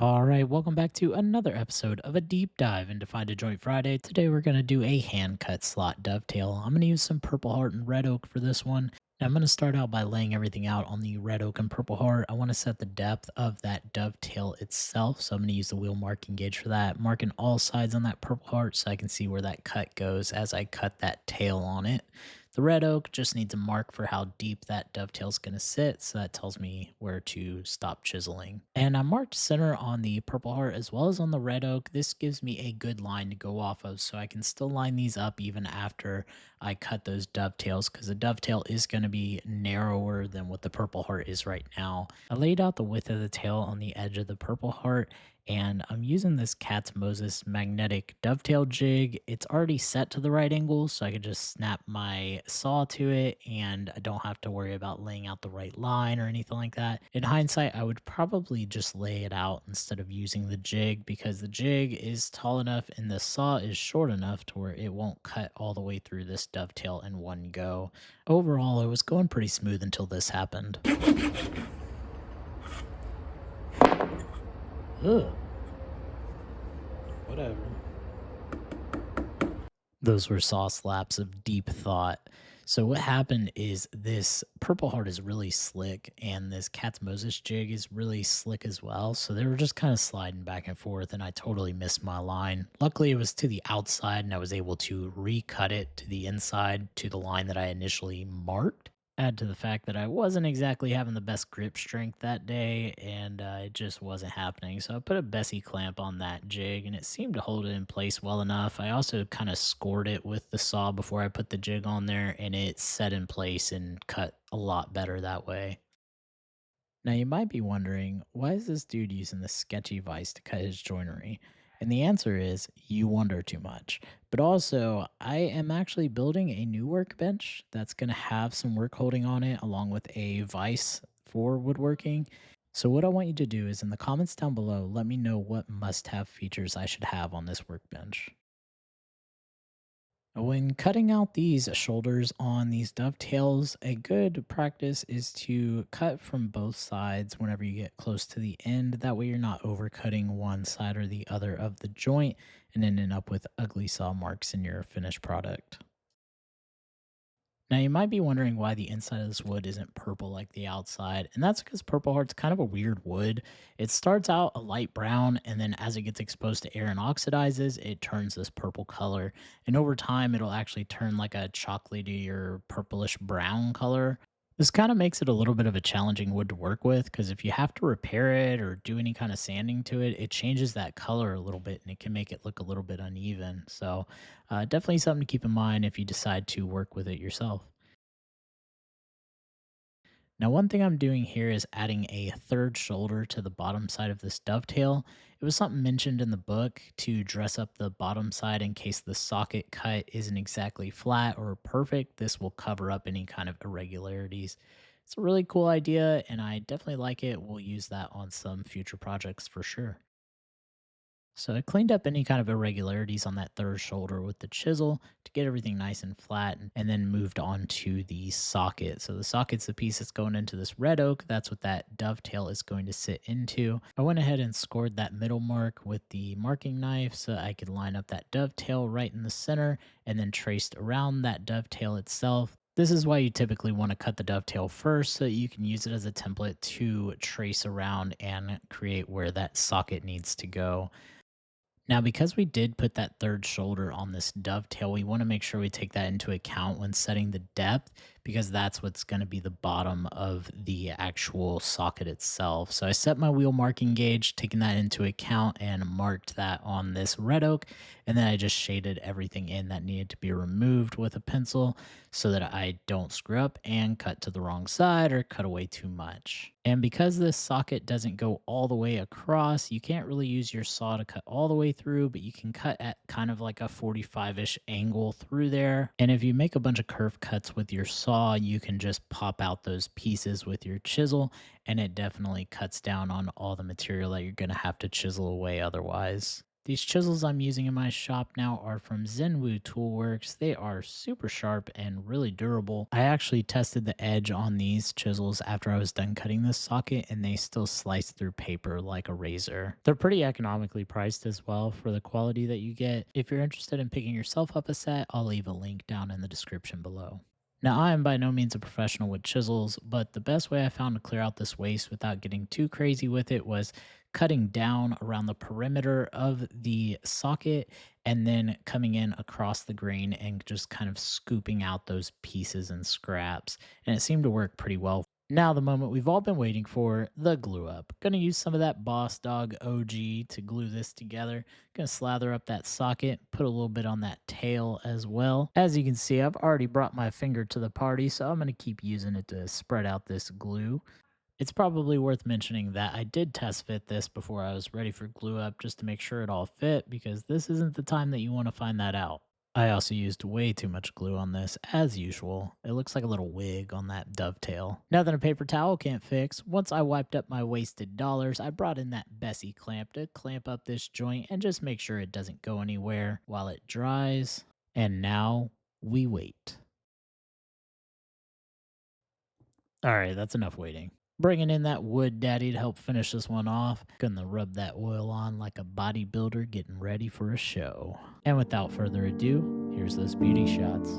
All right, welcome back to another episode of a deep dive into Find a Joint Friday. Today we're going to do a hand cut slot dovetail. I'm going to use some purple heart and red oak for this one. Now, I'm going to start out by laying everything out on the red oak and purple heart. I want to set the depth of that dovetail itself, so I'm going to use the wheel marking gauge for that, marking all sides on that purple heart so I can see where that cut goes as I cut that tail on it. The red oak just needs a mark for how deep that dovetail is going to sit, so that tells me where to stop chiseling. And I marked center on the purple heart as well as on the red oak. This gives me a good line to go off of, so I can still line these up even after I cut those dovetails, because the dovetail is going to be narrower than what the purple heart is right now. I laid out the width of the tail on the edge of the purple heart, and I'm using this Cat's Moses magnetic dovetail jig. It's already set to the right angle, so I can just snap my saw to it and I don't have to worry about laying out the right line or anything like that. In hindsight, I would probably just lay it out instead of using the jig, because the jig is tall enough and the saw is short enough to where it won't cut all the way through this dovetail in one go. Overall, it was going pretty smooth until this happened. Ugh, whatever. Those were saw slaps of deep thought. So what happened is this purple heart is really slick and this Cat's Moses jig is really slick as well. So they were just kind of sliding back and forth and I totally missed my line. Luckily it was to the outside and I was able to recut it to the inside to the line that I initially marked. Add to the fact that I wasn't exactly having the best grip strength that day and it just wasn't happening. So I put a Bessie clamp on that jig and it seemed to hold it in place well enough. I also kind of scored it with the saw before I put the jig on there and it set in place and cut a lot better that way. Now, you might be wondering, why is this dude using this sketchy vise to cut his joinery? And the answer is, you wonder too much. But also, I am actually building a new workbench that's going to have some work holding on it, along with a vise for woodworking. So, what I want you to do is in the comments down below, let me know what must have features I should have on this workbench. When cutting out these shoulders on these dovetails, a good practice is to cut from both sides whenever you get close to the end. That way, you're not overcutting one side or the other of the joint and ending up with ugly saw marks in your finished product. Now, you might be wondering why the inside of this wood isn't purple like the outside, and that's because Purple Heart's kind of a weird wood. It starts out a light brown, and then as it gets exposed to air and oxidizes, it turns this purple color. And over time, it'll actually turn like a chocolatey or purplish brown color. This kind of makes it a little bit of a challenging wood to work with because if you have to repair it or do any kind of sanding to it, it changes that color a little bit and it can make it look a little bit uneven. So, definitely something to keep in mind if you decide to work with it yourself. Now, one thing I'm doing here is adding a third shoulder to the bottom side of this dovetail. It was something mentioned in the book to dress up the bottom side in case the socket cut isn't exactly flat or perfect. This will cover up any kind of irregularities. It's a really cool idea, and I definitely like it. We'll use that on some future projects for sure. So I cleaned up any kind of irregularities on that third shoulder with the chisel to get everything nice and flat and then moved on to the socket. So the socket's the piece that's going into this red oak. That's what that dovetail is going to sit into. I went ahead and scored that middle mark with the marking knife so I could line up that dovetail right in the center and then traced around that dovetail itself. This is why you typically want to cut the dovetail first so that you can use it as a template to trace around and create where that socket needs to go. Now, because we did put that third shoulder on this dovetail, we want to make sure we take that into account when setting the depth because that's what's going to be the bottom of the actual socket itself. So I set my wheel marking gauge, taking that into account and marked that on this red oak. And then I just shaded everything in that needed to be removed with a pencil so that I don't screw up and cut to the wrong side or cut away too much. And because this socket doesn't go all the way across, you can't really use your saw to cut all the way through, but you can cut at kind of like a 45-ish angle through there. And if you make a bunch of curve cuts with your saw, you can just pop out those pieces with your chisel, and it definitely cuts down on all the material that you're going to have to chisel away otherwise. These chisels I'm using in my shop now are from Zenwu Toolworks. They are super sharp and really durable. I actually tested the edge on these chisels after I was done cutting this socket, and they still slice through paper like a razor. They're pretty economically priced as well for the quality that you get. If you're interested in picking yourself up a set, I'll leave a link down in the description below. Now, I am by no means a professional with chisels, but the best way I found to clear out this waste without getting too crazy with it was cutting down around the perimeter of the socket and then coming in across the grain and just kind of scooping out those pieces and scraps. And it seemed to work pretty well. Now, the moment we've all been waiting for, the glue up. Gonna use some of that Boss Dog OG to glue this together. Gonna slather up that socket, put a little bit on that tail as well. As you can see, I've already brought my finger to the party, so I'm gonna keep using it to spread out this glue. It's probably worth mentioning that I did test fit this before I was ready for glue up just to make sure it all fit, because this isn't the time that you want to find that out. I also used way too much glue on this, as usual. It looks like a little wig on that dovetail. Nothing a paper towel can't fix. Once I wiped up my wasted dollars, I brought in that Bessie clamp to clamp up this joint and just make sure it doesn't go anywhere while it dries. And now we wait. All right, that's enough waiting. Bringing in that wood daddy to help finish this one off. Gonna rub that oil on like a bodybuilder getting ready for a show. And without further ado, here's those beauty shots.